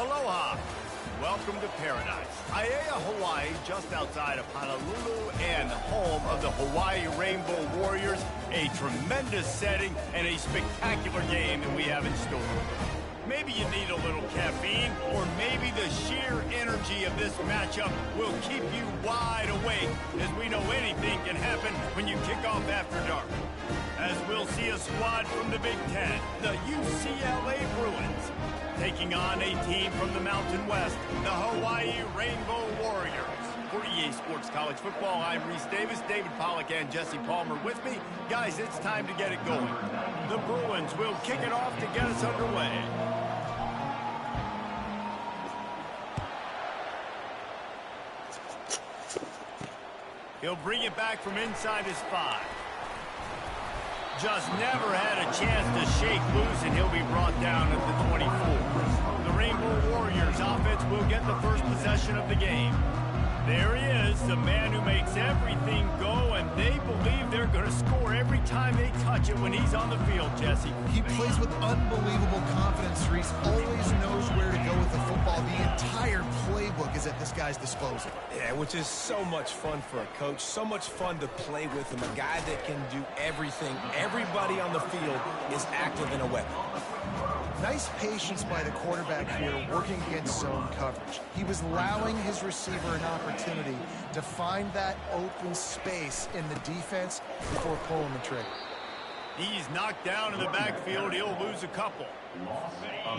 Aloha. Welcome to paradise. Aiea, Hawaii, just outside of Honolulu and home of the Hawaii Rainbow Warriors. A tremendous setting and a spectacular game that we have in store. Maybe you need a little caffeine, or maybe the sheer energy of this matchup will keep you wide awake, as we know anything can happen when you kick off after dark. As we'll see a squad from the Big Ten, the UCLA Bruins, taking on a team from the Mountain West, the Hawaii Rainbow Warriors. For EA Sports College Football, I'm Reese Davis, David Pollack, and Jesse Palmer with me. Guys, it's time to get it going. The Bruins will kick it off to get us underway. He'll bring it back from inside his 5. Just never had a chance to shake loose, and he'll be brought down at the 24. The Rainbow Warriors offense will get the first possession of the game. There he is, the man who makes everything go, and they believe they're going to score every time they touch it when he's on the field, Jesse. He plays with unbelievable confidence, Reese. Always knows where to go with the football. The entire playbook is at this guy's disposal. Yeah, which is so much fun for a coach. So much fun to play with him. A guy that can do everything. Everybody on the field is active in a weapon. Nice patience by the quarterback here, working against zone coverage. He was allowing his receiver an opportunity to find that open space in the defense before pulling the trigger. He's knocked down in the backfield. He'll lose a couple.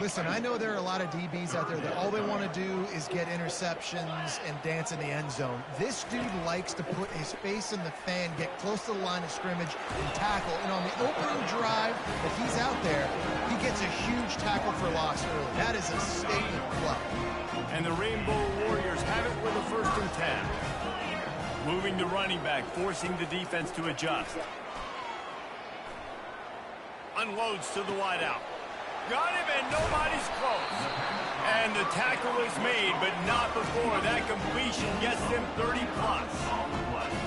Listen, I know there are a lot of DBs out there that all they want to do is get interceptions and dance in the end zone. This dude likes to put his face in the fan, get close to the line of scrimmage, and tackle. And on the opening drive that he's out there, he gets a huge tackle for loss early. That is a statement play. And the Rainbow Warriors have it with a 1st and 10. Moving to running back, forcing the defense to adjust. Unloads to the wideout. Got him, and nobody's close. And the tackle is made, but not before that completion gets them 30+.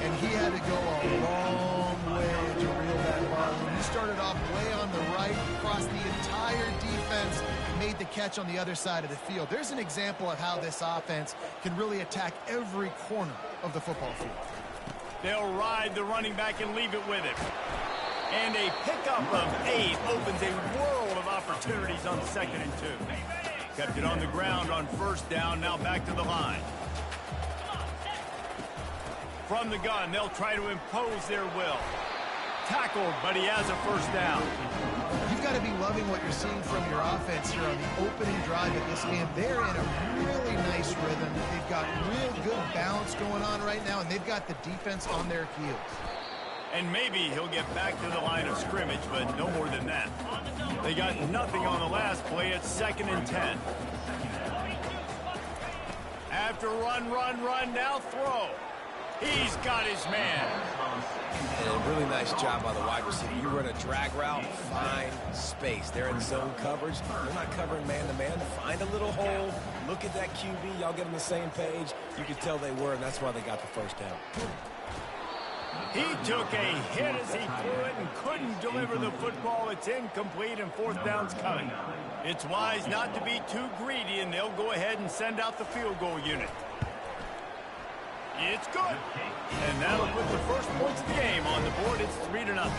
And he had to go a long way to reel that ball. He started off way on the right, across the entire defense, made the catch on the other side of the field. There's an example of how this offense can really attack every corner of the football field. They'll ride the running back and leave it with him. And a pickup of 8 opens a world of opportunities on 2nd and 2. Kept it on the ground on 1st down, now back to the line. From the gun, they'll try to impose their will. Tackled, but he has a 1st down. You've got to be loving what you're seeing from your offense here on the opening drive of this game. They're in a really nice rhythm. They've got real good balance going on right now, and they've got the defense on their heels. And maybe he'll get back to the line of scrimmage, but no more than that. They got nothing on the last play. It's 2nd and 10. After run, now throw. He's got his man. And a really nice job by the wide receiver. You run a drag route, find space. They're in zone coverage. They're not covering man-to-man. Find a little hole. Look at that QB. Y'all get on the same page. You could tell they were, and that's why they got the 1st down. He took a hit as he threw it and couldn't deliver the football. It's incomplete, and 4th down's coming. It's wise not to be too greedy, and they'll go ahead and send out the field goal unit. It's good. And that'll put the first points of the game on the board. It's 3-0.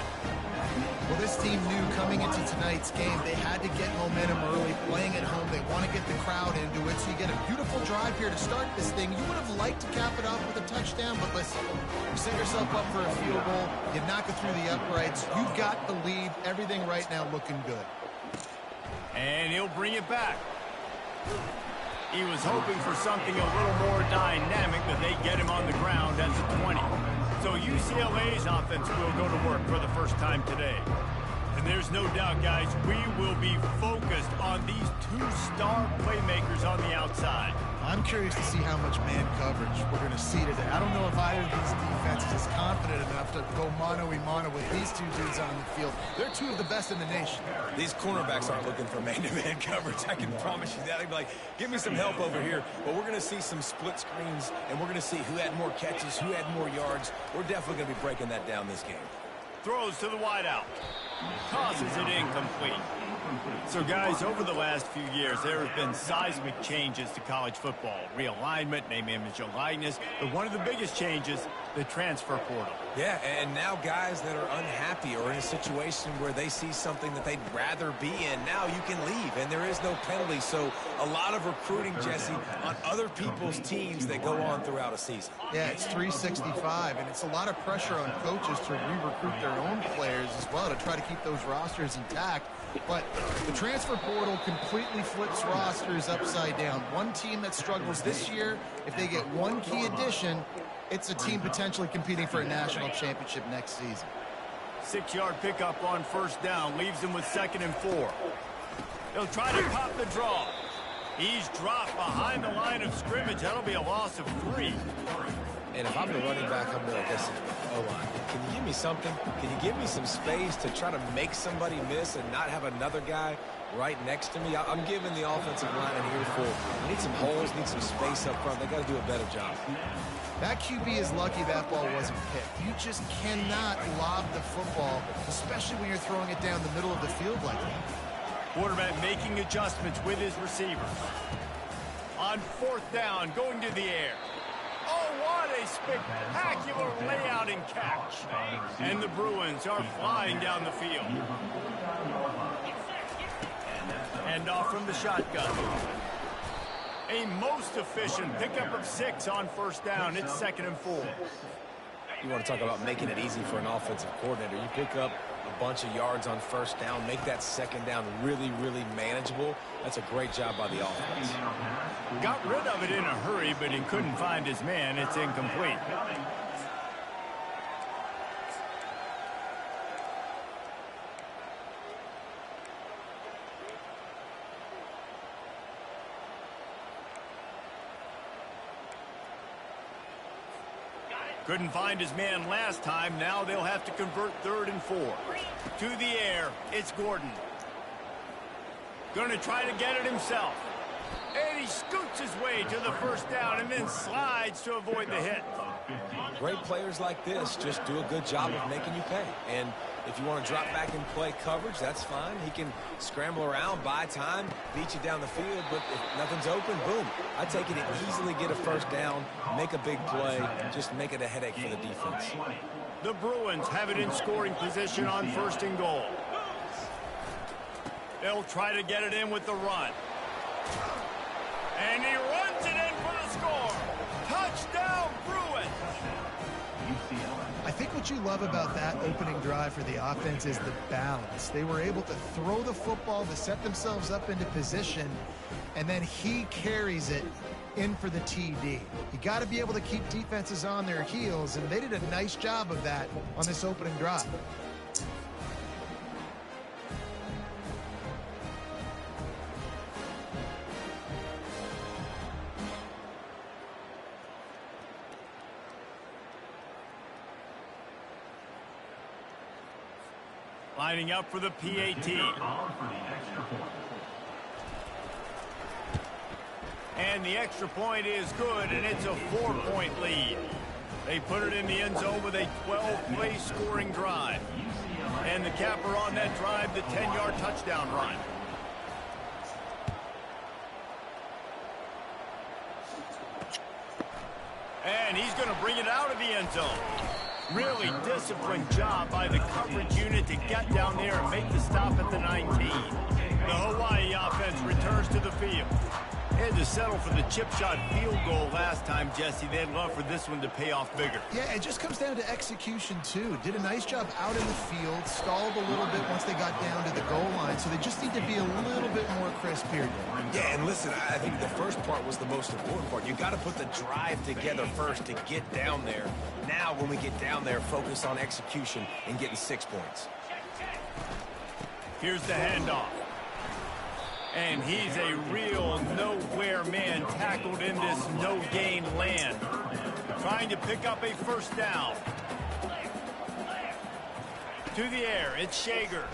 Well, this team knew coming into tonight's game they had to get momentum early, playing at home. They want to get the crowd into it, so you get a beautiful drive here to start this thing. You would have liked to cap it off with a touchdown, but listen, you set yourself up for a field goal, you knock it through the uprights, you've got the lead, everything right now looking good. And he'll bring it back. He was hoping for something a little more dynamic, but they get him on the ground at the 20. So UCLA's offense will go to work for the first time today. And there's no doubt, guys, we will be focused on these 2 star playmakers on the outside. I'm curious to see how much man coverage we're going to see today. I don't know if either of these defenses is confident enough to go mano-a-mano with these 2 dudes on the field. They're 2 of the best in the nation. These cornerbacks aren't looking for man-to-man coverage. I can promise you that. They'd be like, give me some help over here. But we're going to see some split screens, and we're going to see who had more catches, who had more yards. We're definitely going to be breaking that down this game. Throws to the wideout. Tosses it incomplete. So, guys, over the last few years, there have been seismic changes to college football. Realignment, name, image, and likeness. But one of the biggest changes, the transfer portal. Yeah, and now guys that are unhappy or in a situation where they see something that they'd rather be in, now you can leave, and there is no penalty. So a lot of recruiting, Jesse, on other people's teams that go on throughout a season. Yeah, it's 365, and it's a lot of pressure on coaches to re-recruit their own players as well to try to keep those rosters intact. But the transfer portal completely flips rosters upside down. One team that struggles this year, if they get one key addition, it's a team potentially competing for a national championship next season. 6-yard pickup on first down leaves him with 2nd and 4. He'll try to pop the draw. He's dropped behind the line of scrimmage. That'll be a loss of 3. And if I'm the running back, I'm going to listen. O-line, can you give me something? Can you give me some space to try to make somebody miss and not have another guy right next to me? I'm giving the offensive line an earful. Need some holes, need some space up front. They got to do a better job. That QB is lucky that ball wasn't picked. You just cannot lob the football, especially when you're throwing it down the middle of the field like that. Quarterback making adjustments with his receivers. On 4th down, going to the air. Oh, what a spectacular layout and catch. And the Bruins are flying down the field. And off from the shotgun. A most efficient pickup of 6 on first down. It's 2nd and 4. You want to talk about making it easy for an offensive coordinator. You pick up a bunch of yards on first down, make that 2nd down really, really manageable. That's a great job by the offense. Got rid of it in a hurry, but he couldn't find his man. It's incomplete. Couldn't find his man last time. Now they'll have to convert 3rd and 4. To the air, it's Gordon. Going to try to get it himself. And he scoots his way to the first down and then slides to avoid the hit. Great players like this just do a good job of making you pay. And if you want to drop back and play coverage, that's fine. He can scramble around, buy time, beat you down the field, but if nothing's open, boom. I take it to easily get a first down, make a big play, just make it a headache for the defense. The Bruins have it in scoring position on 1st and goal. They'll try to get it in with the run. And he runs it in for the score. Touchdown, Bruins! I think what you love about that opening drive for the offense is the balance. They were able to throw the football to set themselves up into position, and then he carries it in for the TD. You got to be able to keep defenses on their heels, and they did a nice job of that on this opening drive. Lining up for the PAT. And the extra point is good, and it's a 4-point lead. They put it in the end zone with a 12-play scoring drive. And the capper on that drive, the 10-yard touchdown run. And he's going to bring it out of the end zone. Really disciplined job by the coverage unit to get down there and make the stop at the 19. The Hawaii offense returns to the field. They had to settle for the chip shot field goal last time, Jesse. They'd love for this one to pay off bigger. Yeah, it just comes down to execution, too. Did a nice job out in the field, stalled a little bit once they got down to the goal line, so they just need to be a little bit more crisp here. Yeah, and listen, I think the first part was the most important part. You got to put the drive together first to get down there. Now, when we get down there, focus on execution and getting 6 points. Here's the handoff. And he's a real nowhere man tackled in this no-gain land. Trying to pick up a first down. To the air, it's Shager.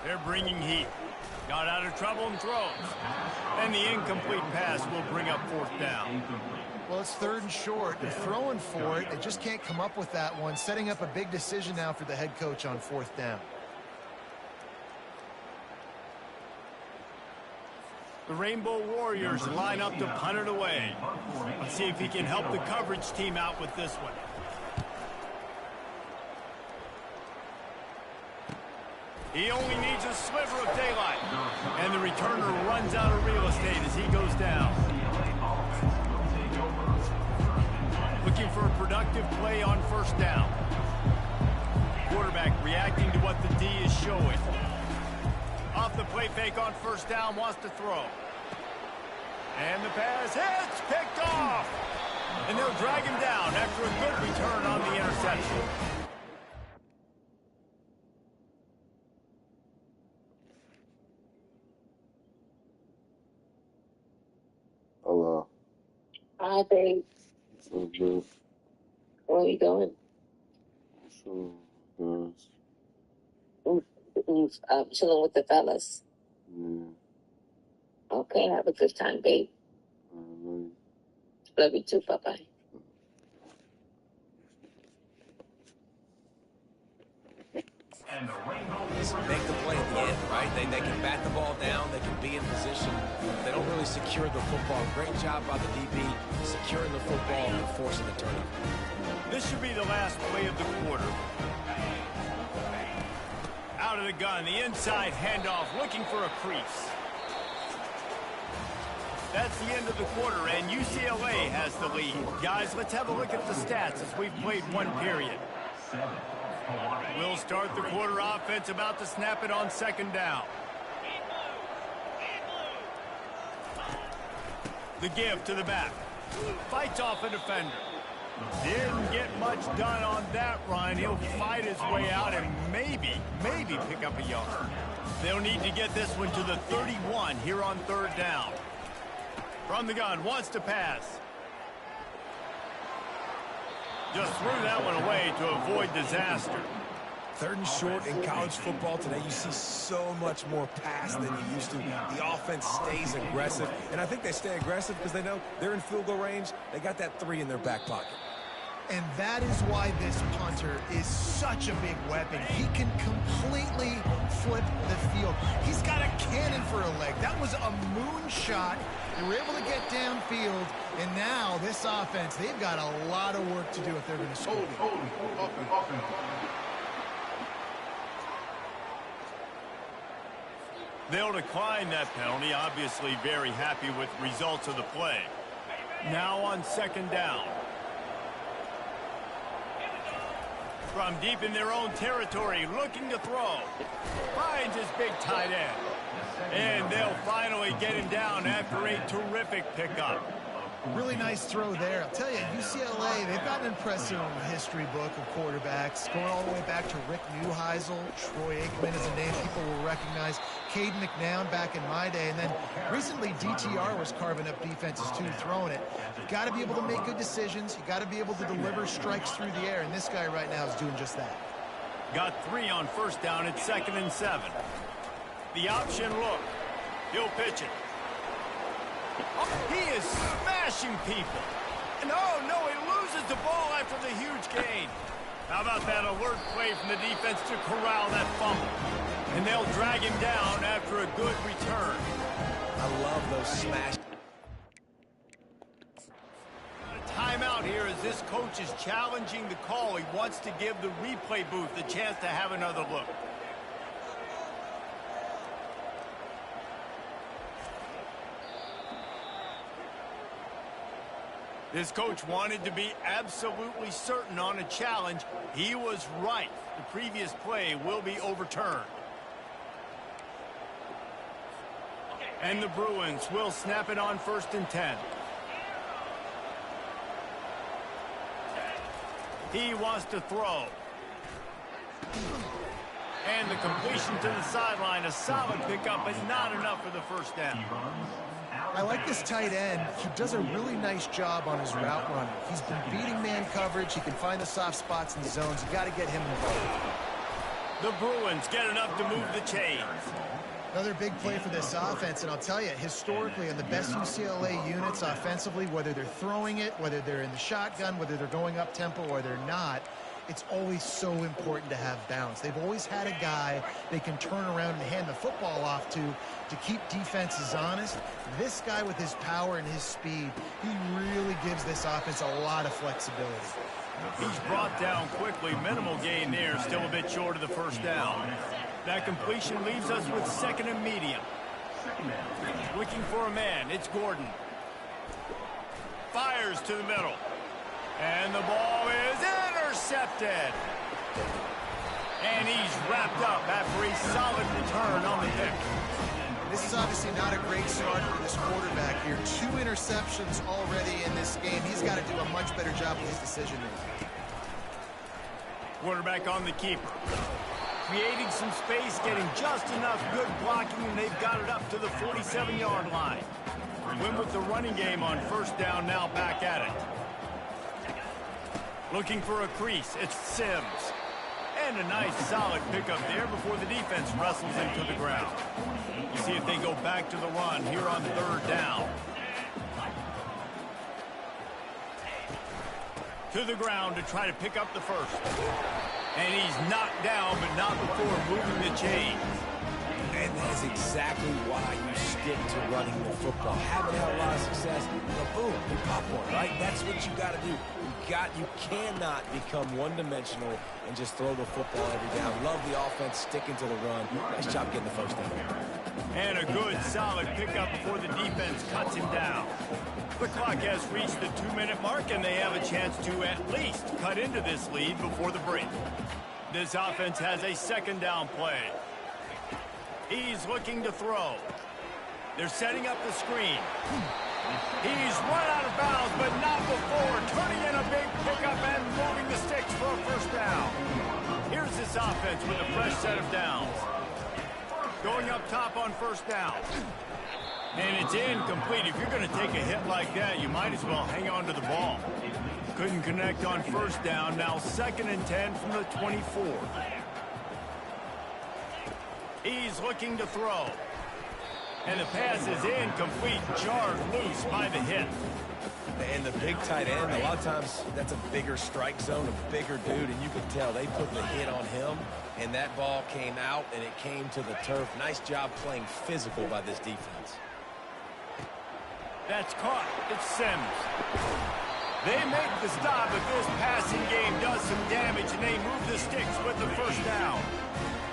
They're bringing heat. Got out of trouble and throws. And the incomplete pass will bring up 4th down. Well, it's 3rd and short. They're throwing for it. They just can't come up with that one. Setting up a big decision now for the head coach on 4th down. The Rainbow Warriors line up to punt it away. Let's see if he can help the coverage team out with this one. He only needs a sliver of daylight. And the returner runs out of real estate as he goes down. Looking for a productive play on first down. Quarterback reacting to what the D is showing. Off the play fake on first down, wants to throw. And the pass hits, picked off. And they'll drag him down after a good return on the interception. Hello. Hi, babe. What's up, bro? Where are you going? So, guys. Chilling with the fellas. Yeah. Okay, have a good time, babe. I love you. Love you too. Bye-bye. Make the play at the end, right? They can bat the ball down. They can be in position. They don't really secure the football. Great job by the DB securing the football and forcing the turnover. This should be the last play of the quarter. Out of the gun, the inside handoff, looking for a crease. That's the end of the quarter, and UCLA has the lead. Guys, let's have a look at the stats as we've played one period. We'll start the quarter offense, about to snap it on second down. The give to the back. Fights off a defender. Didn't get much done on that run. He'll fight his way out and maybe pick up a yard. They'll need to get this one to the 31 here on third down. From the gun, wants to pass. Just threw that one away to avoid disaster. Third and short in college football today, you see so much more pass than you used to. The offense stays aggressive, and I think they stay aggressive because they know they're in field goal range. They got that 3 in their back pocket. And that is why this punter is such a big weapon. He can completely flip the field. He's got a cannon for a leg. That was a moonshot. They were able to get downfield, and now this offense, they've got a lot of work to do if they're going to score. They'll decline that penalty, obviously very happy with results of the play. Now on second down. From deep in their own territory, looking to throw. Finds his big tight end. And they'll finally get him down after a terrific pickup. Really nice throw there. I'll tell you, UCLA, they've got an impressive history book of quarterbacks, going all the way back to Rick Neuheisel. Troy Aikman is a name people will recognize. Cade McNown back in my day. And then recently, DTR was carving up defenses, too, throwing it. You've got to be able to make good decisions. You've got to be able to deliver strikes through the air. And this guy right now is doing just that. Got 3 on first down at 2nd and 7. The option look. He'll pitch it. Oh, he is smashing people. And oh, no, he loses the ball after the huge gain. How about that alert play from the defense to corral that fumble? And they'll drag him down after a good return. I love those smash. A timeout here as this coach is challenging the call. He wants to give the replay booth a chance to have another look. This coach wanted to be absolutely certain on a challenge. He was right. The previous play will be overturned. And the Bruins will snap it on 1st and 10. He wants to throw. And the completion to the sideline, a solid pickup, but not enough for the first down. I like this tight end. He does a really nice job on his route running. He's been beating man coverage. He can find the soft spots in the zones. You got to get him involved. The Bruins get enough to move the chains. Another big play for this offense, and I'll tell you, historically, in the best UCLA units offensively, whether they're throwing it, whether they're in the shotgun, whether they're going up tempo or they're not, it's always so important to have balance. They've always had a guy they can turn around and hand the football off to keep defenses honest. This guy with his power and his speed, he really gives this offense a lot of flexibility. He's brought down quickly. Minimal gain there. Still a bit short of the first down. That completion leaves us with second and medium. Looking for a man. It's Gordon. Fires to the middle. And the ball is intercepted. And he's wrapped up after a solid return on the pick. This is obviously not a great start for this quarterback here. 2 interceptions already in this game. He's got to do a much better job with his decision-making. Quarterback on the keeper. Creating some space, getting just enough good blocking, and they've got it up to the 47-yard line. Win with the running game on first down, now back at it. Looking for a crease, it's Sims. And a nice solid pickup there before the defense wrestles him to the ground. You see if they go back to the run here on third down. To the ground to try to pick up the first. And he's knocked down, but not before moving the chains. And that's exactly why you stick to running the football. Haven't had a lot of success, but boom, you pop one, right? That's what you got to do. You cannot become one-dimensional and just throw the football every down. Love the offense sticking to the run. Nice job getting the first down. And a good, solid pickup before the defense cuts him down. The clock has reached the 2-minute mark, and they have a chance to at least cut into this lead before the break. This offense has a second down play. He's looking to throw. They're setting up the screen. He's run out of bounds, but not before turning in a big pickup and moving the sticks for a first down. Here's this offense with a fresh set of downs. Going up top on first down. And it's incomplete. If you're going to take a hit like that, you might as well hang on to the ball. Couldn't connect on first down. Now 2nd and 10 from the 24. He's looking to throw. And the pass is incomplete, jarred loose by the hit. And the big tight end, a lot of times that's a bigger strike zone, a bigger dude, and you can tell they put the hit on him, and that ball came out, and it came to the turf. Nice job playing physical by this defense. That's caught. It's Sims. They make the stop, but this passing game does some damage, and they move the sticks with the first down.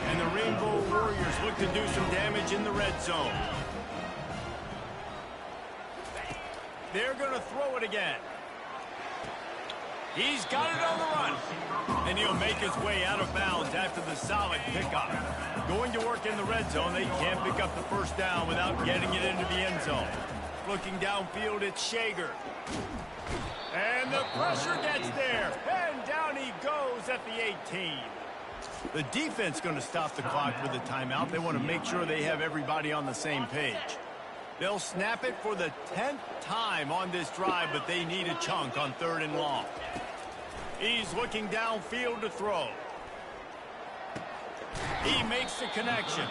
And the Rainbow Warriors look to do some damage in the red zone. They're going to throw it again. He's got it on the run. And he'll make his way out of bounds after the solid pickup. Going to work in the red zone. They can't pick up the first down without getting it into the end zone. Looking downfield, it's Shager. And the pressure gets there. And down he goes at the 18. The defense going to stop the clock with a timeout. They want to make sure they have everybody on the same page. They'll snap it for the 10th time on this drive, but they need a chunk on 3rd and long. He's looking downfield to throw. He makes the connection.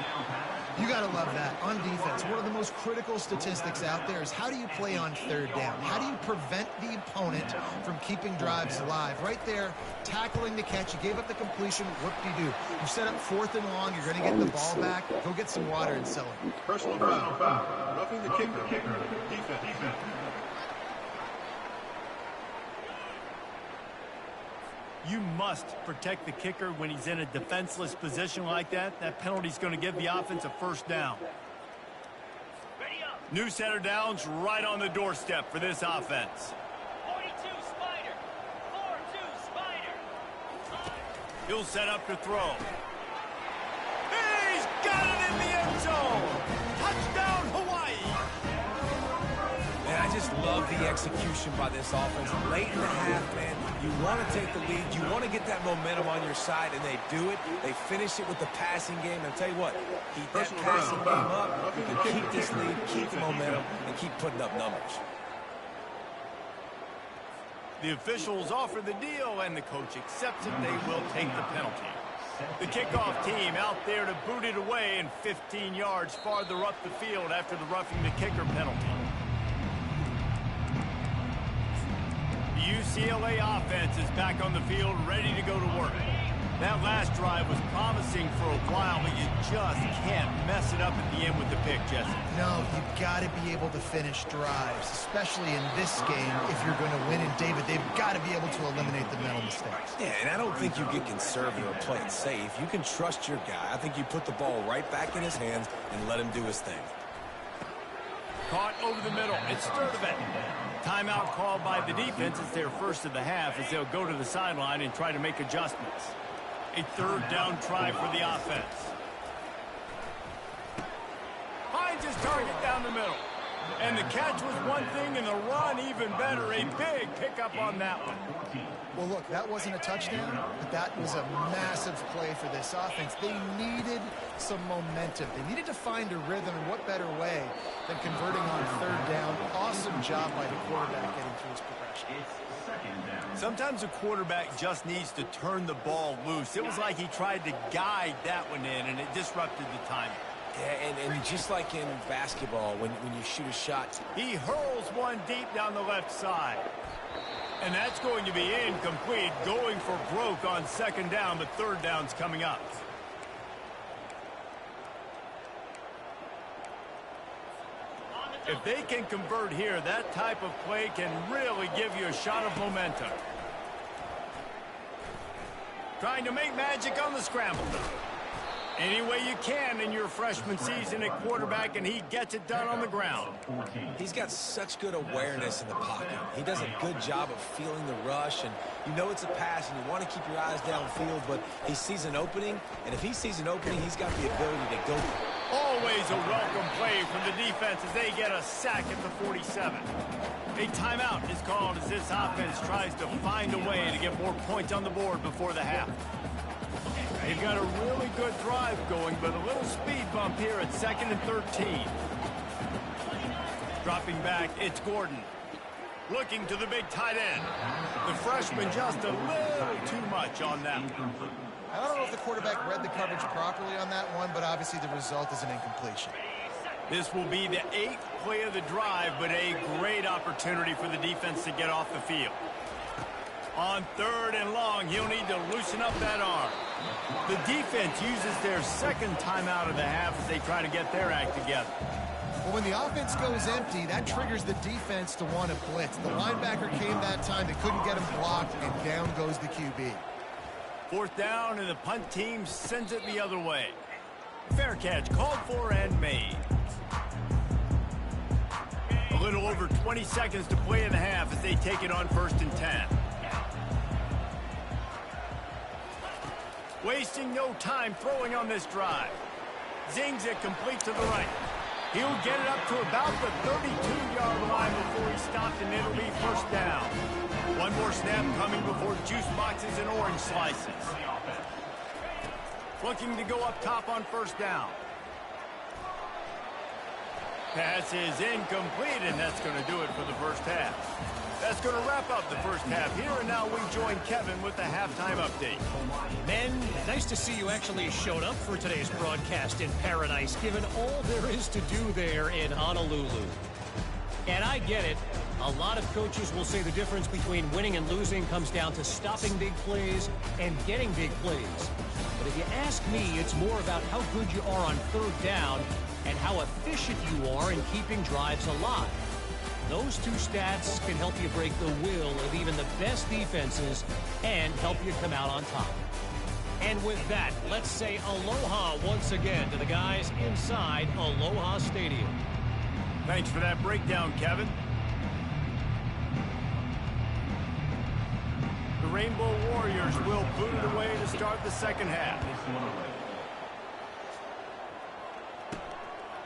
You got to love that on defense. One of the most critical statistics out there is how do you play on 3rd down? How do you prevent the opponent from keeping drives alive? Right there, tackling the catch. You gave up the completion. Whoop-de-doo. You set up 4th and long. You're going to get the ball back. Go get some water and sell it. Personal foul. Roughing the kicker. Defense. You must protect the kicker when he's in a defenseless position like that. That penalty's going to give the offense a first down. New set of downs right on the doorstep for this offense. 42 Spider. 4-2 Spider. He'll set up to throw. He's got it in the end zone. Touchdown, Hawaii. Man, I just love the execution by this offense. Late in the half, man, you want to take the lead. You want to get that momentum on your side, and they do it. They finish it with the passing game. And I'll tell you what, keep that passing game up. You can keep this lead, keep the momentum, and keep putting up numbers. The officials offer the deal, and the coach accepts it. They will take the penalty. The kickoff team out there to boot it away and 15 yards farther up the field after the roughing the kicker penalty. The use UCLA offense is back on the field, ready to go to work. That last drive was promising for a while, but you just can't mess it up at the end with the pick, Jesse. No, you've got to be able to finish drives, especially in this game if you're going to win. And, David, they've got to be able to eliminate the mental mistakes. Yeah, and I don't think you get conservative or play it safe. You can trust your guy. I think you put the ball right back in his hands and let him do his thing. Caught over the middle. It's Sturdivant. Timeout called by the defense. It's their first of the half as they'll go to the sideline and try to make adjustments. A third down try for the offense. Finds his target down the middle. And the catch was one thing and the run even better. A big pickup on that one. Well, look, that wasn't a touchdown, but that was a massive play for this offense. They needed some momentum. They needed to find a rhythm, and what better way than converting on third down. Awesome job by the quarterback getting through his progression. Sometimes a quarterback just needs to turn the ball loose. It was like he tried to guide that one in, and it disrupted the timing. Yeah, and just like in basketball, when you shoot a shot, he hurls one deep down the left side. And that's going to be incomplete, going for broke on second down, but third down's coming up. If they can convert here, that type of play can really give you a shot of momentum. Trying to make magic on the scramble. Any way you can in your freshman season at quarterback, and he gets it done on the ground. He's got such good awareness in the pocket. He does a good job of feeling the rush, and you know it's a pass, and you want to keep your eyes downfield, but he sees an opening, and if he sees an opening, he's got the ability to go. Always a welcome play from the defense as they get a sack at the 47. A timeout is called as this offense tries to find a way to get more points on the board before the half. They've got a really good drive going, but a little speed bump here at 2nd and 13. Dropping back, it's Gordon. Looking to the big tight end. The freshman just a little too much on that one. I don't know if the quarterback read the coverage properly on that one, but obviously the result is an incompletion. This will be the 8th play of the drive, but a great opportunity for the defense to get off the field. On third and long, he'll need to loosen up that arm. The defense uses their second timeout of the half as they try to get their act together. Well, when the offense goes empty, that triggers the defense to want to blitz. The linebacker came that time. They couldn't get him blocked, and down goes the QB. Fourth down, and the punt team sends it the other way. Fair catch called for and made. A little over 20 seconds to play in the half as they take it on 1st and 10. Wasting no time throwing on this drive. Zings it complete to the right. He'll get it up to about the 32-yard line before he's stopped, and it'll be first down. One more snap coming before juice boxes and orange slices. Looking to go up top on first down. Pass is incomplete, and that's going to do it for the first half. That's going to wrap up the first half here, and now we join Kevin with the halftime update. Men, nice to see you actually showed up for today's broadcast in paradise, given all there is to do there in Honolulu. And I get it. A lot of coaches will say the difference between winning and losing comes down to stopping big plays and getting big plays. But if you ask me, it's more about how good you are on third down and how efficient you are in keeping drives alive. Those two stats can help you break the will of even the best defenses and help you come out on top. And with that, let's say aloha once again to the guys inside Aloha Stadium. Thanks for that breakdown, Kevin. The Rainbow Warriors will boot it away to start the second half.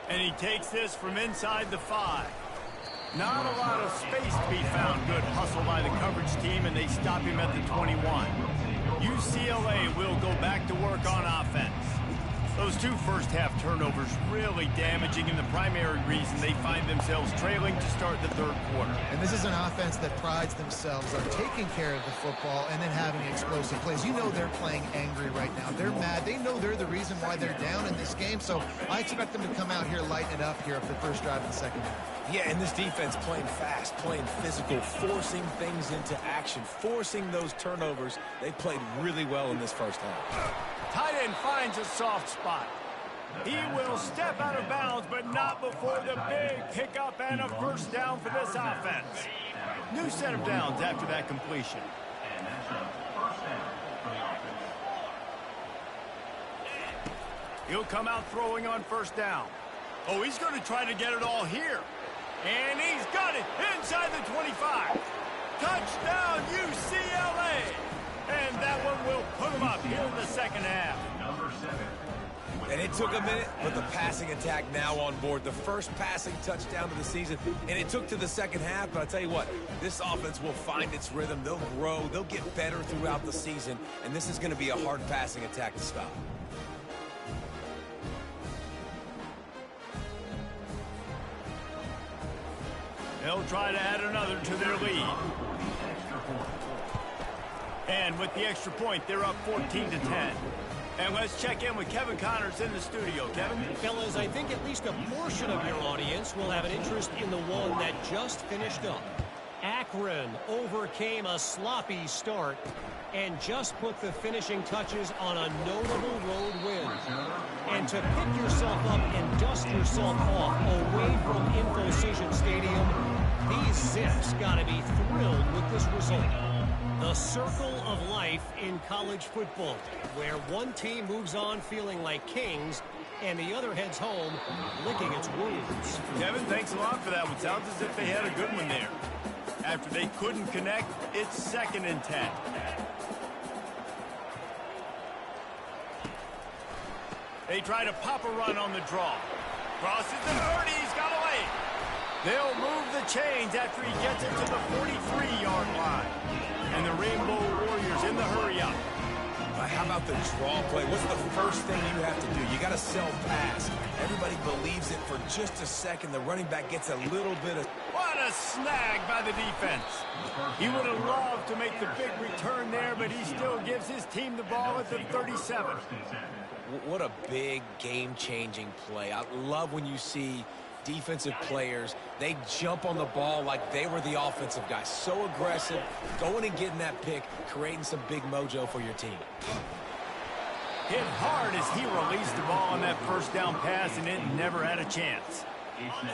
And he takes this from inside the 5. Not a lot of space to be found. Good hustle by the coverage team, and they stop him at the 21. UCLA will go back to work on offense. Those two first-half turnovers really damaging, and the primary reason they find themselves trailing to start the third quarter. And this is an offense that prides themselves on taking care of the football and then having explosive plays. You know they're playing angry right now. They're mad. They know they're the reason why they're down in this game, so I expect them to come out here, lighten it up here for the first drive of the second half. Yeah, and this defense playing fast, playing physical, forcing things into action, forcing those turnovers. They played really well in this first half. Tight end finds a soft spot. He will step out of bounds, but not before the big pickup and a first down for this offense. New set of downs after that completion. He'll come out throwing on first down. Oh, he's going to try to get it all here. And he's got it inside the 25. Touchdown, UCLA. And that one will put him up here in the second half. And it took a minute, but the passing attack now on board. The first passing touchdown of the season, and it took to the second half, but I'll tell you what, this offense will find its rhythm. They'll grow. They'll get better throughout the season, and this is going to be a hard passing attack to stop. They'll try to add another to their lead. And with the extra point, they're up 14-10. And let's check in with Kevin Connors in the studio. Kevin? Fellas, I think at least a portion of your audience will have an interest in the one that just finished up. Akron overcame a sloppy start and just put the finishing touches on a notable road win. And to pick yourself up and dust yourself off away from Infocision Stadium, these Zips got to be thrilled with this result. The circle of life in college football, where one team moves on feeling like kings and the other heads home licking its wounds. Kevin, thanks a lot for that one. Sounds as if they had a good one there. After they couldn't connect, it's 2nd and 10. They try to pop a run on the draw. Crosses the 30, he's got away. They'll move the chains after he gets it to the 43-yard line. And the Rainbow Warriors in the hurry-up. How about the draw play? What's the first thing you have to do? You got to sell pass. Everybody believes it for just a second. The running back gets a little bit of... What a snag by the defense. He would have loved to make the big return there, but he still gives his team the ball at the 37. What a big game-changing play. I love when you see defensive players, they jump on the ball like they were the offensive guys. So aggressive, going and getting that pick, creating some big mojo for your team. Hit hard as he released the ball on that first down pass, and it never had a chance.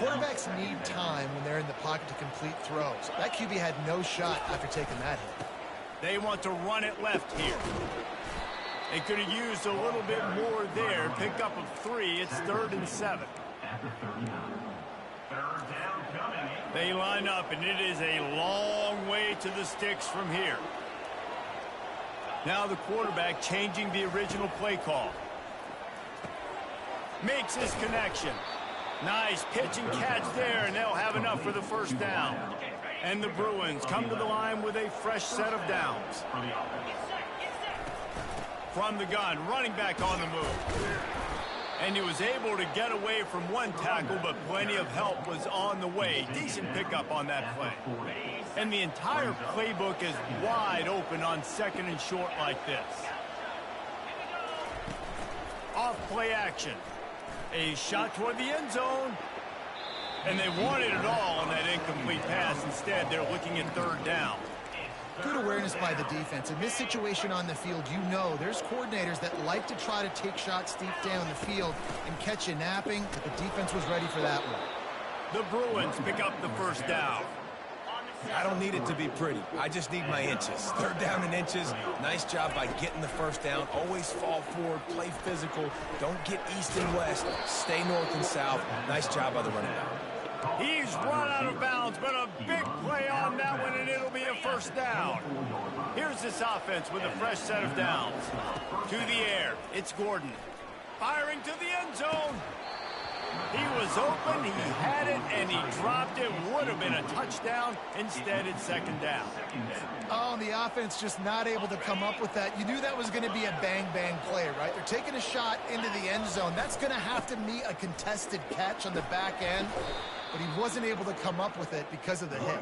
Quarterbacks need time when they're in the pocket to complete throws. That QB had no shot after taking that hit. They want to run it left here. They could have used a little bit more there. Pick up of 3. It's 3rd and 7. They line up, and it is a long way to the sticks from here. Now the quarterback changing the original play call. Makes his connection. Nice pitch and catch there, and they'll have enough for the first down. And the Bruins come to the line with a fresh set of downs. From the gun, running back on the move. And he was able to get away from one tackle, but plenty of help was on the way. Decent pickup on that play. And the entire playbook is wide open on 2nd and short like this. Off play action. A shot toward the end zone. And they wanted it all on that incomplete pass. Instead, they're looking at 3rd down. Good awareness by the defense. In this situation on the field, you know there's coordinators that like to try to take shots deep down the field and catch you napping, but the defense was ready for that one. The Bruins pick up the first down. I don't need it to be pretty. I just need my inches. 3rd down and inches. Nice job by getting the first down. Always fall forward, play physical. Don't get east and west. Stay north and south. Nice job by the running back. He's run out of bounds, but a big play on that one, and it'll be a first down. Here's this offense with a fresh set of downs. To the air, it's Gordon. Firing to the end zone. He was open, he had it, and he dropped it. Would have been a touchdown. Instead, it's second down. Oh, and the offense just not able to come up with that. You knew that was going to be a bang-bang play, right? They're taking a shot into the end zone. That's going to have to meet a contested catch on the back end, but he wasn't able to come up with it because of the hit.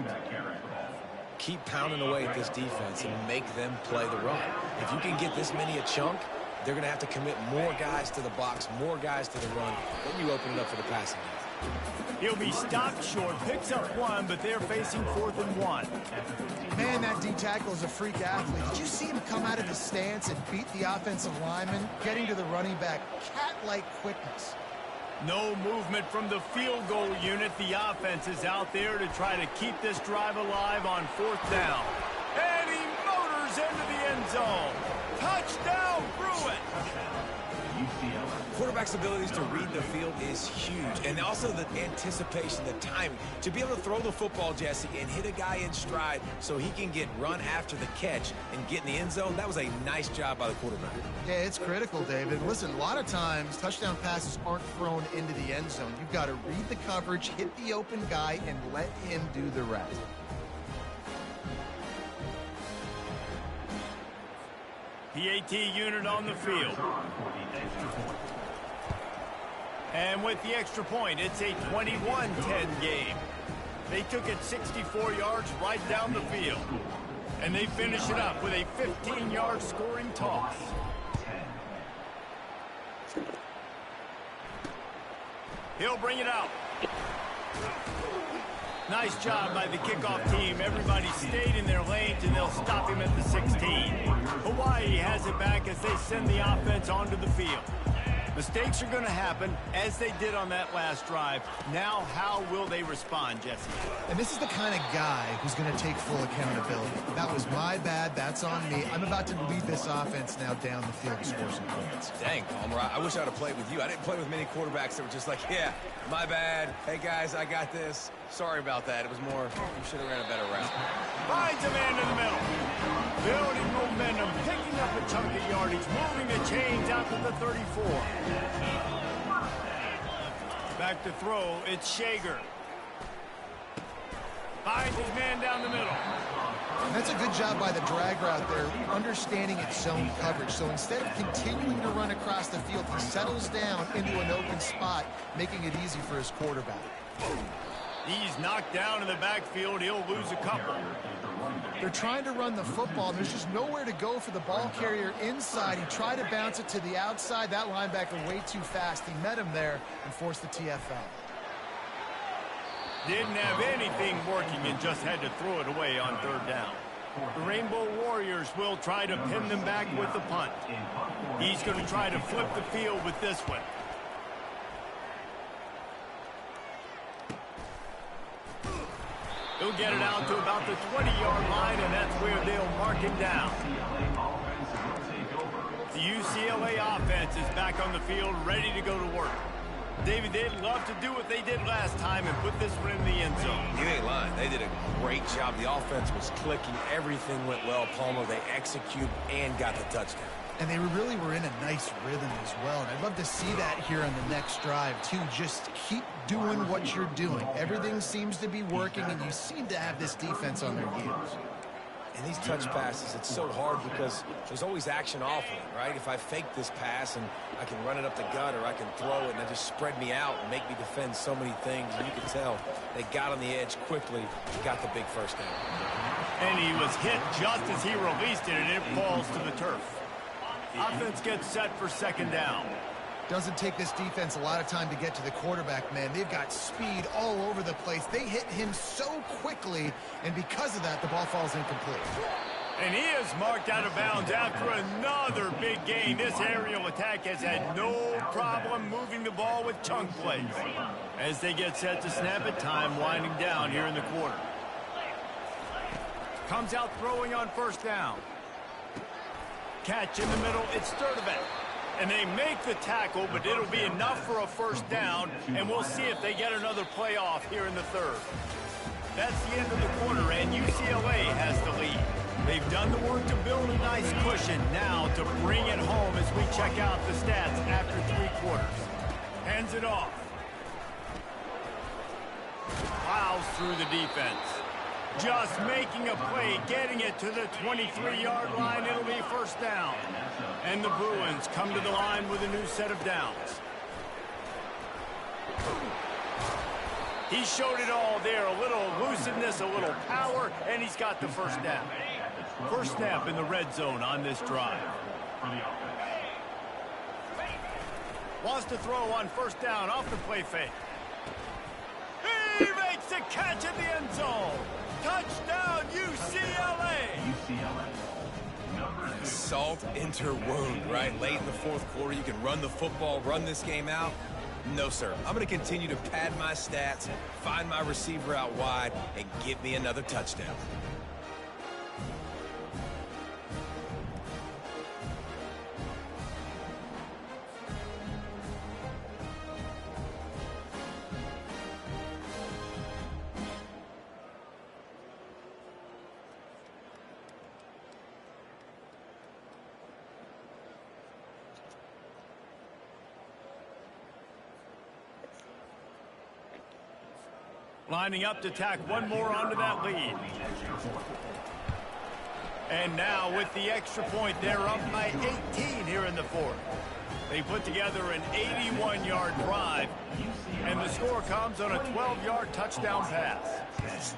Keep pounding away at this defense and make them play the run. If you can get this many a chunk, they're going to have to commit more guys to the box, more guys to the run. Then you open it up for the passing game. He'll be stopped short, picks up one, but they're facing 4th and 1. Man, that D-tackle is a freak athlete. Did you see him come out of the stance and beat the offensive lineman, getting to the running back? Cat-like quickness. No movement from the field goal unit. The offense is out there to try to keep this drive alive on 4th down. And he motors into the end zone. Touchdown, Bruin! Quarterback's abilities to read the field is huge, and also the anticipation, the timing. To be able to throw the football, Jesse, and hit a guy in stride so he can get run after the catch and get in the end zone, that was a nice job by the quarterback. Yeah, it's critical, David. Listen, a lot of times touchdown passes aren't thrown into the end zone. You've got to read the coverage, hit the open guy, and let him do the rest. PAT unit on the field. And with the extra point, it's a 21-10 game. They took it 64 yards right down the field. And they finish it up with a 15-yard scoring toss. He'll bring it out. Nice job by the kickoff team. Everybody stayed in their lanes, and they'll stop him at the 16. Hawaii has it back as they send the offense onto the field. Mistakes are going to happen, as they did on that last drive. Now, how will they respond, Jesse? And this is the kind of guy who's going to take full accountability. That was my bad. That's on me. I'm about to lead this offense now down the field to score some points. Dang, Palmer, I wish I'd have played with you. I didn't play with many quarterbacks that were just like, yeah, my bad. Hey, guys, I got this. Sorry about that. It was more, you should have ran a better route. Finds a man in the middle. Building momentum, picking up a chunk of yardage, moving the chains out to the 34. Back to throw, it's Shager. Finds his man down the middle. And that's a good job by the drag route there, understanding its zone coverage. So instead of continuing to run across the field, he settles down into an open spot, making it easy for his quarterback. He's knocked down in the backfield. He'll lose a couple. They're trying to run the football. There's just nowhere to go for the ball carrier inside. He tried to bounce it to the outside. That linebacker way too fast. He met him there and forced the TFL. Didn't have anything working and just had to throw it away on 3rd down. The Rainbow Warriors will try to pin them back with the punt. He's going to try to flip the field with this one. He'll get it out to about the 20-yard line, and that's where they'll mark him down. The UCLA offense is back on the field, ready to go to work. David, they'd love to do what they did last time and put this one in the end zone. You ain't lying. They did a great job. The offense was clicking. Everything went well, Palmer. They executed and got the touchdown. And they really were in a nice rhythm as well. And I'd love to see that here on the next drive, too. Just keep doing what you're doing. Everything seems to be working, and you seem to have this defense on their heels. And these touch passes, it's so hard because there's always action off of it, right? If I fake this pass and I can run it up the gut or I can throw it and it just spread me out and make me defend so many things, and you can tell they got on the edge quickly, got the big first down. And he was hit just as he released it, and it falls to the turf. Offense gets set for 2nd down. Doesn't take this defense a lot of time to get to the quarterback, man. They've got speed all over the place. They hit him so quickly, and because of that, the ball falls incomplete. And he is marked out of bounds after another big gain. This aerial attack has had no problem moving the ball with chunk plays. As they get set to snap it, time winding down here in the quarter. Comes out throwing on 1st down. Catch in the middle, it's Sturdivant. And they make the tackle, but it'll be enough for a 1st down, and we'll see if they get another play off here in the 3rd. That's the end of the quarter, and UCLA has the lead. They've done the work to build a nice cushion. Now to bring it home as we check out the stats after 3 quarters. Hands it off. battles through the defense. Just making a play, getting it to the 23-yard line. It'll be first down. And the Bruins come to the line with a new set of downs. He showed it all there. A little elusiveness, a little power, and he's got the first down. First snap in the red zone on this drive. Wants to throw on first down off the play fake. He makes the catch in the end zone. Touchdown, UCLA. Salt into wound, right? Late in the fourth quarter, you can run the football, run this game out. No, sir. I'm going to continue to pad my stats, find my receiver out wide, and get me another touchdown. Lining up to tack one more onto that lead. And now with the extra point, they're up by 18 here in the fourth. They put together an 81-yard drive, and the score comes on a 12-yard touchdown pass.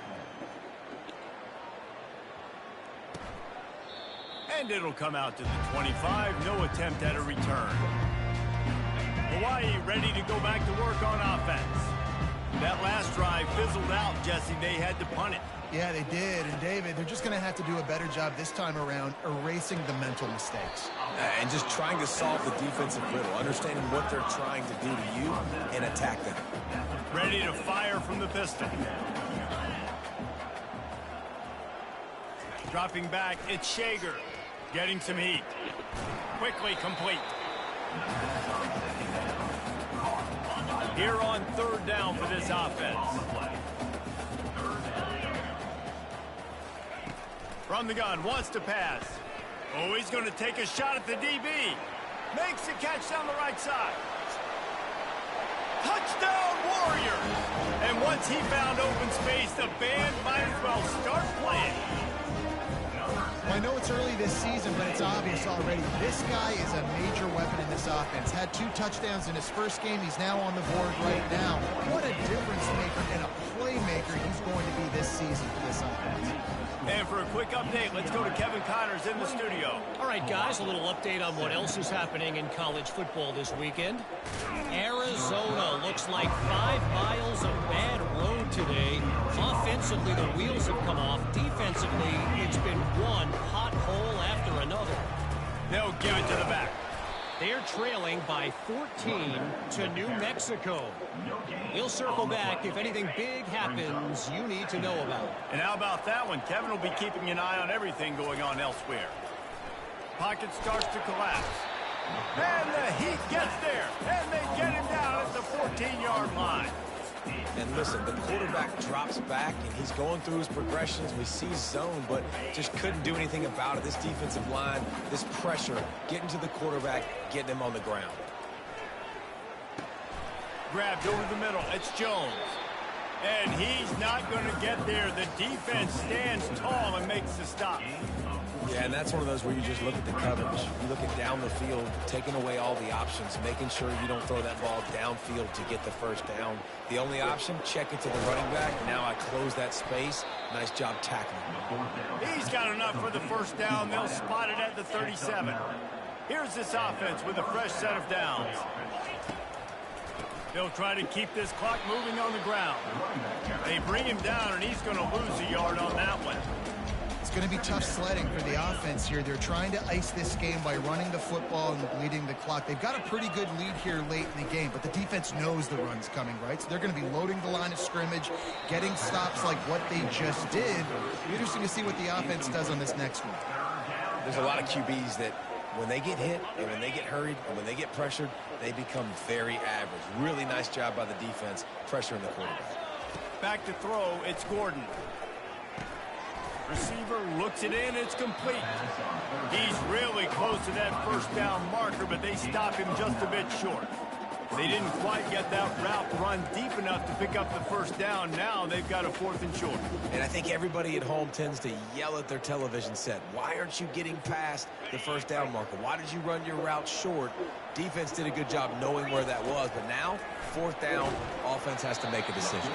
And it'll come out to the 25. No attempt at a return. Hawaii ready to go back to work on offense. That last drive fizzled out, Jesse. They had to punt it. Yeah, they did. And, David, they're just going to have to do a better job this time around erasing the mental mistakes. And just trying to solve the defensive riddle, understanding what they're trying to do to you and attack them. Ready to fire from the pistol. Dropping back, it's Shager. Getting some heat. Quickly complete. Here on third down for this offense. From the gun, wants to pass. Oh, he's going to take a shot at the DB. Makes the catch down the right side. Touchdown, Warriors! And once he found open space, the band might as well start playing. Well, I know it's early this season, but it's obvious already. This guy is a major weapon in this offense. Had 2 touchdowns in his first game. He's now on the board right now. What a difference maker and a playmaker he's going to be this season for this offense. And for a quick update, let's go to Kevin Connors in the studio. All right, guys, a little update on what else is happening in college football this weekend. Arizona looks like 5 miles of bad road today. Offensively, the wheels have come off. Defensively, it's been one pothole after another. They'll give it to the back. They're trailing by 14 to New Mexico. We'll circle back if anything big happens you need to know about. And how about that one? Kevin will be keeping an eye on everything going on elsewhere. Pocket starts to collapse. And the heat gets there. And they get him down at the 14-yard line. And listen, the quarterback drops back, and he's going through his progressions. We see zone, but just couldn't do anything about it. This defensive line, this pressure, getting to the quarterback, getting him on the ground. Grabbed over the middle. It's Jones. And he's not going to get there. The defense stands tall and makes the stop. Yeah, and that's one of those where you just look at the coverage. You look at down the field, taking away all the options, making sure you don't throw that ball downfield to get the first down. The only option, check it to the running back. Now I close that space. Nice job tackling. He's got enough for the first down. They'll spot it at the 37. Here's this offense with a fresh set of downs. They'll try to keep this clock moving on the ground. They bring him down, and he's going to lose a yard on that one. It's going to be tough sledding for the offense here. They're trying to ice this game by running the football and bleeding the clock. They've got a pretty good lead here late in the game, but the defense knows the run's coming, right? So they're going to be loading the line of scrimmage, getting stops like what they just did. Interesting to see what the offense does on this next one. There's a lot of QBs that when they get hit and when they get hurried and when they get pressured, they become very average. Really nice job by the defense, pressuring the quarterback. Back to throw, it's Gordon. Receiver looks it in, it's complete. He's really close to that first down marker, but they stop him just a bit short. They didn't quite get that route run deep enough to pick up the first down. Now they've got a 4th and short. And I think everybody at home tends to yell at their television set. Why aren't you getting past the first down marker? Why did you run your route short? Defense did a good job knowing where that was, but now, 4th down, offense has to make a decision.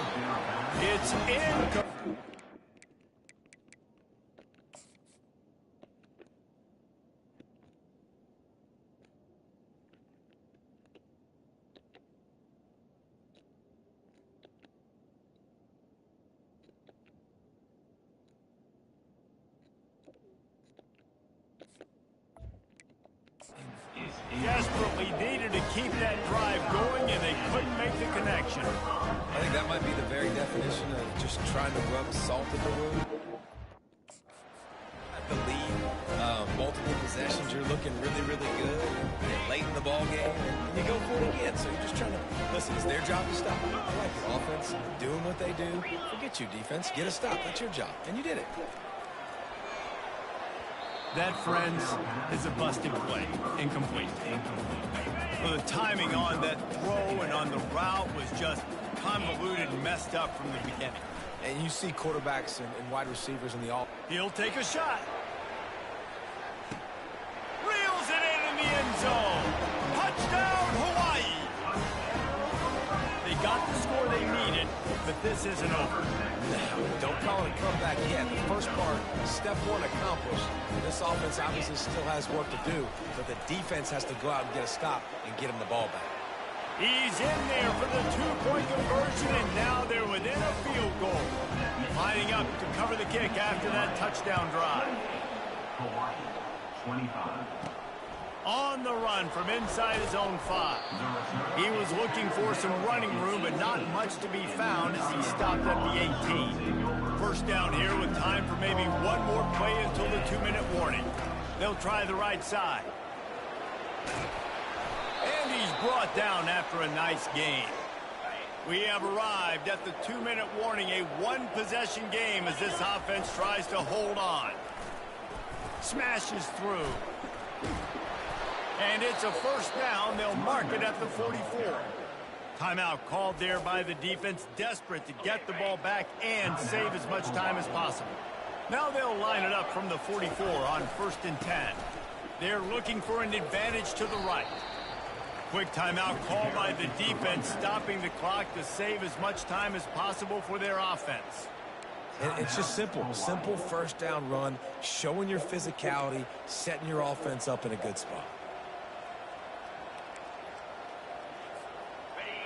It's in. Desperately needed to keep that drive going, and they couldn't make the connection. I think that might be the very definition of just trying to rub salt in the wound. At the lead, multiple possessions, you're looking really, really good. Late in the ball game, and you go for it again. So you're just trying to, listen, it's their job to stop. I like it. Offense, doing what they do. Forget you, defense. Get a stop. That's your job. And you did it. That, friends, is a busted play. Incomplete. Well, the timing on that throw and on the route was just convoluted and messed up from the beginning. And you see quarterbacks and wide receivers in the all. He'll take a shot. Reels it in the end zone. Touchdown, Hawaii. They got the score they needed, but this isn't over. No, don't call it a comeback yet. The first part, step 1 accomplished. This offense obviously still has work to do, but the defense has to go out and get a stop and get him the ball back. He's in there for the 2-point conversion, and now they're within a field goal. Lining up to cover the kick after that touchdown drive. Hawaii, 25. On the run from inside his own 5. He was looking for some running room, but not much to be found as he stopped at the 18. First down here with time for maybe one more play until the 2-minute warning. They'll try the right side. And he's brought down after a nice gain. We have arrived at the 2-minute warning, a one-possession game as this offense tries to hold on. Smashes through. And it's a first down. They'll mark it at the 44. Timeout called there by the defense, desperate to get the ball back and save as much time as possible. Now they'll line it up from the 44 on 1st and 10. They're looking for an advantage to the right. Quick timeout called by the defense, stopping the clock to save as much time as possible for their offense. And it's just simple. Simple first down run, showing your physicality, setting your offense up in a good spot.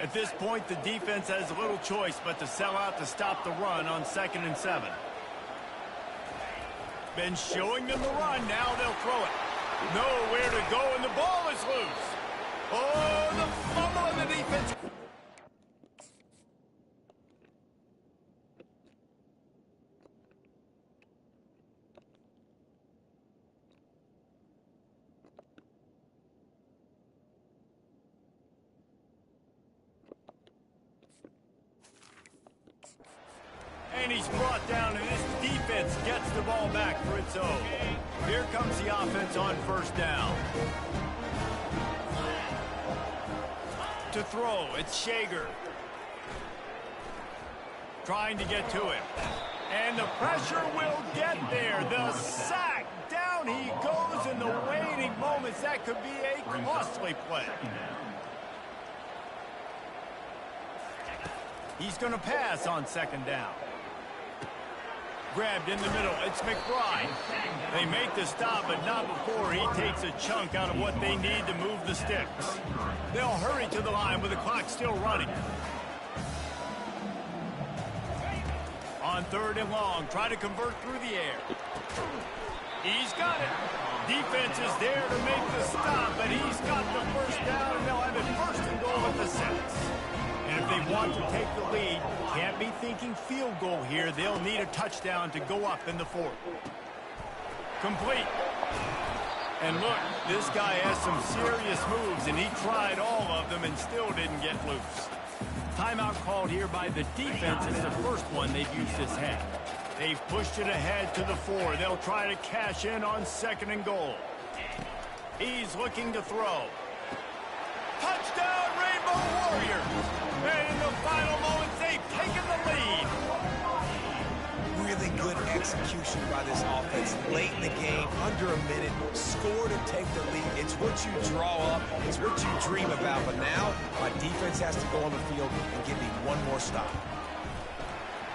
At this point, the defense has little choice but to sell out to stop the run on 2nd and 7. Been showing them the run. Now they'll throw it. Nowhere to go, and the ball is loose. Oh, the fumble on the defense. And he's brought down, and this defense gets the ball back for its own. Here comes the offense on 1st down. To throw, it's Shager. Trying to get to him. And the pressure will get there. The sack. Down he goes in the waning moments. That could be a costly play. He's going to pass on 2nd down. Grabbed in the middle. It's McBride. They make the stop, but not before he takes a chunk out of what they need to move the sticks. They'll hurry to the line with the clock still running. On 3rd and long, try to convert through the air. He's got it. Defense is there to make the stop, but he's got the first down, and they'll have it 1st and goal at the 6. And if they want to take the lead, can't be thinking field goal here. They'll need a touchdown to go up in the 4th. Complete. And look, this guy has some serious moves, and he tried all of them and still didn't get loose. Timeout called here by the defense is the first one they've used this half. They've pushed it ahead to the 4. They'll try to cash in on 2nd and goal. He's looking to throw. Touchdown, Rainbow Warriors. And in the final moments, they've taken the lead. Really good execution by this offense. Late in the game, under a minute, score to take the lead. It's what you draw up. It's what you dream about. But now, my defense has to go on the field and give me one more stop.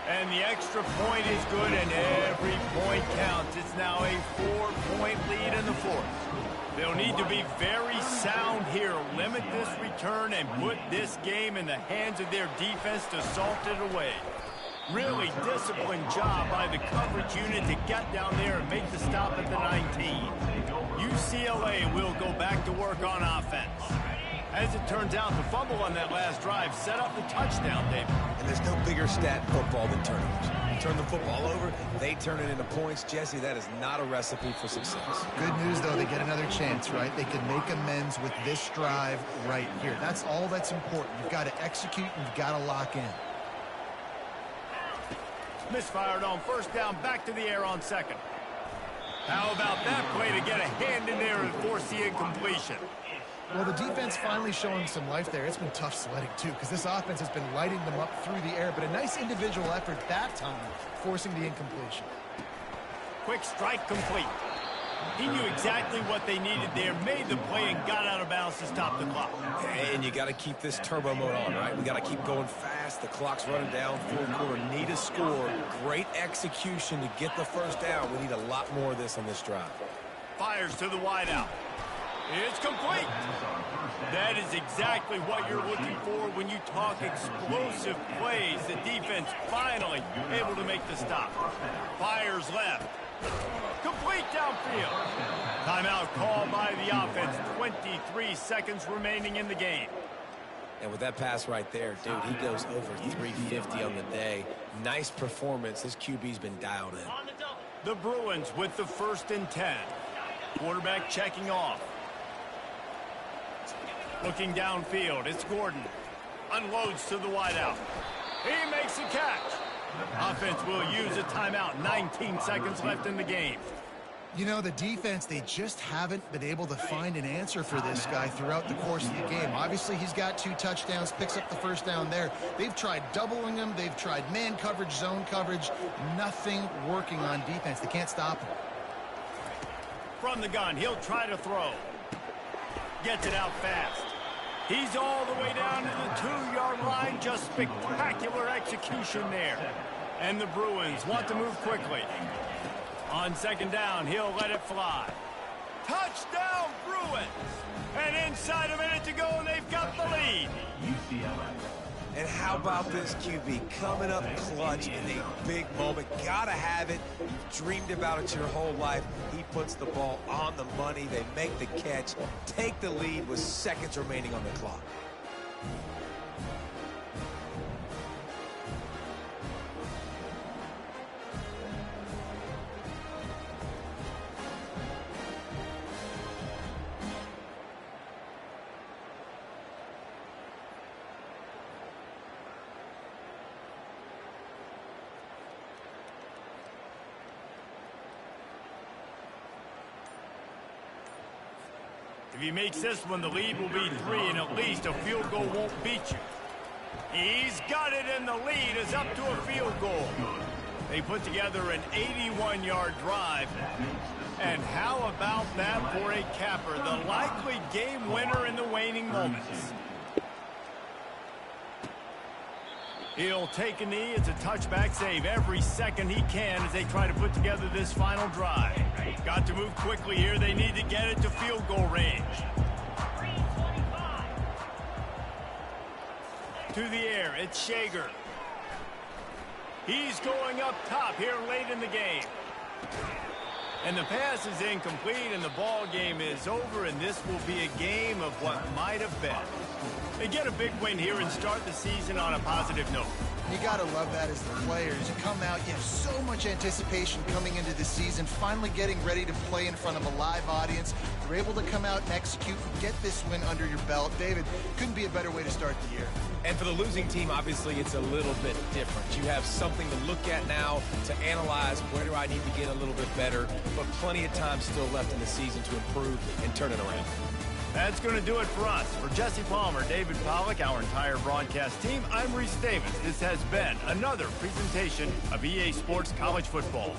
And the extra point is good, and every point counts. It's now a 4-point lead in the fourth. They'll need to be very sound here, limit this return, and put this game in the hands of their defense to salt it away. Really disciplined job by the coverage unit to get down there and make the stop at the 19. UCLA will go back to work on offense. As it turns out, the fumble on that last drive set up the touchdown, David. And there's no bigger stat in football than turnovers. You turn the football over, they turn it into points. Jesse, that is not a recipe for success. Good news, though, they get another chance, right? They can make amends with this drive right here. That's all that's important. You've got to execute and you've got to lock in. Misfired on first down, back to the air on second. How about that play to get a hand in there and force the incompletion? Well, the defense finally showing some life there. It's been tough sledding, too, because this offense has been lighting them up through the air, but a nice individual effort that time, forcing the incompletion. Quick strike complete. He knew exactly what they needed there, made the play, and got out of bounds to stop the clock. And you got to keep this turbo mode on, right? We got to keep going fast. The clock's running down. Fourth quarter, need a score. Great execution to get the first down. We need a lot more of this on this drive. Fires to the wideout. It's complete. That is exactly what you're looking for when you talk explosive plays. The defense finally able to make the stop. Fires left. Complete downfield. Timeout called by the offense. 23 seconds remaining in the game. And with that pass right there, dude, he goes over 350 on the day. Nice performance. This QB's been dialed in. The Bruins with the 1st and 10. Quarterback checking off. Looking downfield, it's Gordon. Unloads to the wideout. He makes a catch. Offense will use a timeout. 19 seconds left in the game. You know, the defense, they just haven't been able to find an answer for this guy throughout the course of the game. Obviously, he's got 2 touchdowns, picks up the first down there. They've tried doubling him. They've tried man coverage, zone coverage. Nothing working on defense. They can't stop him. From the gun, he'll try to throw. Gets it out fast. He's all the way down to the 2-yard line. Just spectacular execution there. And the Bruins want to move quickly. On second down, he'll let it fly. Touchdown, Bruins! And inside a minute to go, and they've got the lead. UCLA. And how about this QB coming up clutch in a big moment? Gotta have it. You've dreamed about it your whole life. He puts the ball on the money. They make the catch, take the lead with seconds remaining on the clock. If he makes this one, the lead will be 3, and at least a field goal won't beat you. He's got it, and the lead is up to a field goal. They put together an 81-yard drive. And how about that for a capper? The likely game winner in the waning moments. He'll take a knee. It's a touchback save every second he can as they try to put together this final drive. Got to move quickly here. They need to get it to field goal range. To the air, it's Shager. He's going up top here late in the game. And the pass is incomplete, and the ball game is over, and this will be a game of what might have been. They get a big win here and start the season on a positive note. You got to love that as the players. You come out, you have so much anticipation coming into the season, finally getting ready to play in front of a live audience. You're able to come out and execute and get this win under your belt. David, couldn't be a better way to start the year. And for the losing team, obviously, it's a little bit different. You have something to look at now to analyze where do I need to get a little bit better, but plenty of time still left in the season to improve and turn it around. That's going to do it for us. For Jesse Palmer, David Pollack, our entire broadcast team, I'm Reese Davis. This has been another presentation of EA Sports College Football.